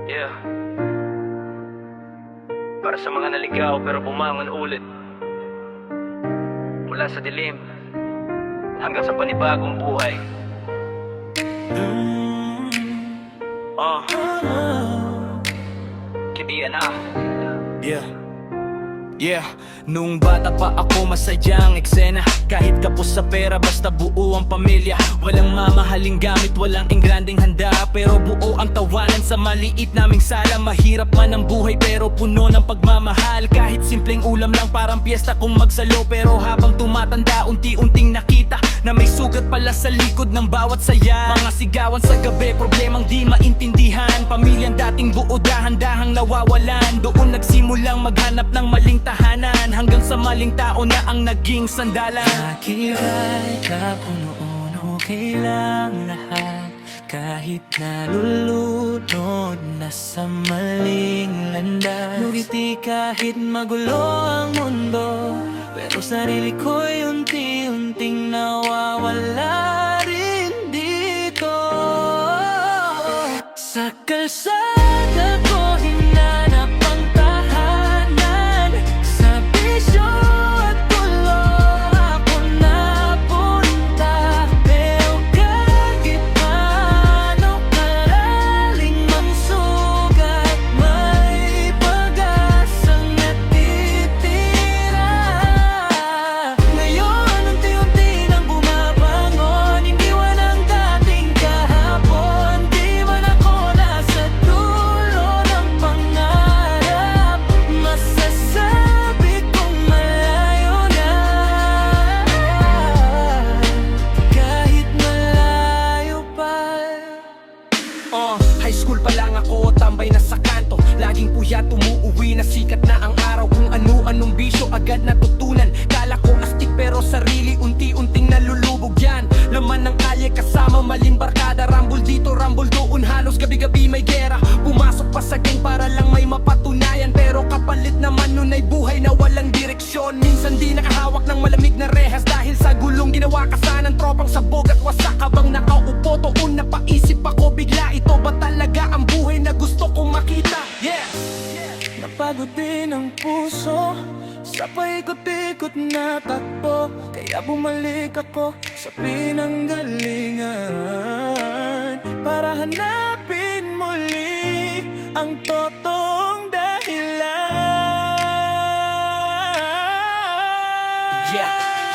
Yeah. Para sa mga naligaw pero bumangon ulit mula sa dilim hanggang sa panibagong buhay. Kibian na. Yeah, nung bata pa ako masadyang eksena. Kahit kapos sa pera basta buo ang pamilya. Walang mamahaling gamit, walang engrandeng handa, pero buo ang tawanan sa maliit naming sala. Mahirap man ang buhay pero puno ng pagmamahal. Kahit simpleng ulam lang parang piyesta kung magsalo. Pero habang tumatanda unti-unting nakita na may sugat pala sa likod ng bawat saya. Mga sigawan sa gabi, problemang di maintindihan. Pamilyang dating buo dahan-dahang nawawalan. Doon nagsimulang maghanap ng maling tahanan, hanggang sa maling tao na ang naging sandalan. Nakiray ka po noon, okay lang lahat. Kahit nalulunod na sa maling landas. Ngumiti kahit magulo ang mundo, pero sarili ko'y unti-unting nawawala rin dito. Sa kalsada ko hinanap ang tahanan. Sa bisyo at gulo ako napunta. Pero kahit paano kalalim ang sugat, may pag-asang natitira. Ngayon unti-unti nang bumabangon, hindi walang dating kahapon. Di man ako nasa dulo ng pangarap, masasabi kong malayo na. Kahit malayo pa. High school pa lang ako, tambay na sa kanto. Laging puyat, umuuwi na sikat na ang araw. Kung ano-anong bisyo agad natutunan. Kala ko astig pero sarili unti-unting nalulubog yan. Laman ng kalye kasama maling barkada. Rambol dito, rambol doon, halos gabi-gabi may gera. Pumasok pa sa gang para lang may mapatunayan. Pero kapalit naman nun ay buhay na walang direksyon. Minsan di nakahawak ng malamig na rehas dahil sa gulong ginawa kasanan. Tropang sabog at wasak habang nakaupo. Toon napaisip ako bigla, ito ba talaga ang buhay na gusto kong makita? Yeah! Napagod din ang puso sa paikot-ikot na takbo, kaya bumalik ako sa pinanggalingan para hanapin muli ang totoong dahilan.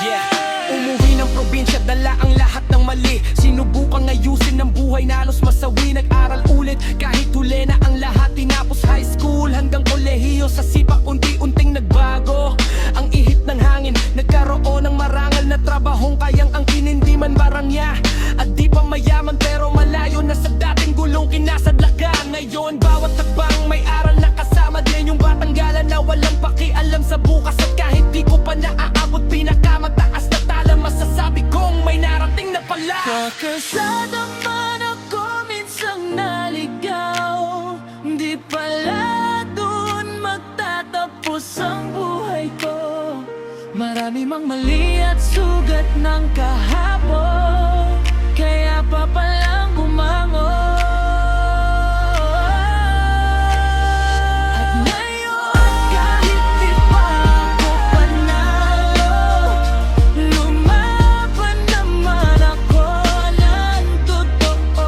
Yeah. Umuwi ng probinsya, dala ang lahat ng mali. Sinubukang ayusin ng buhay na halos masawi. Nag-aral ulit kahit huli na ang lahat. Tinapos high school hanggang kolehiyo. Sa sipa unti-unting nagbago ang ihip ng hangin. Nagkaroon ng marangal na trabahong kayang angkinin, di man barangya at di pa mayaman, pero malayo na sa dating gulong kinasadlakan. Ngayon bawat tagbang may aral na kasama din. Yung batang gala na walang pakialam sa bukas. At kahit di ko pa naaabot pinakamataas na tala, masasabi kong may narating na pala. Kakasada man ako minsang naligaw, di pala dun magtatapos ang buhay ko. Marami mang mali at sugat ng kahapon, kaya pa palang bumangon. At ngayon kahit di pa ako panalo, lumaban naman ako ng totoo.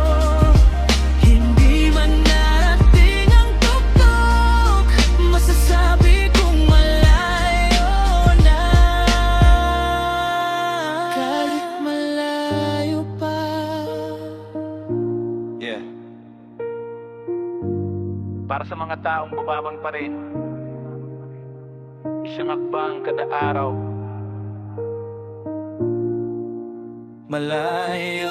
Hindi man narating ang tuktok, masasabi kong malayo na. Kahit malayo pa. Yeah. Para sa mga taong bumabang pa rin, isang akbang kada araw. Malayo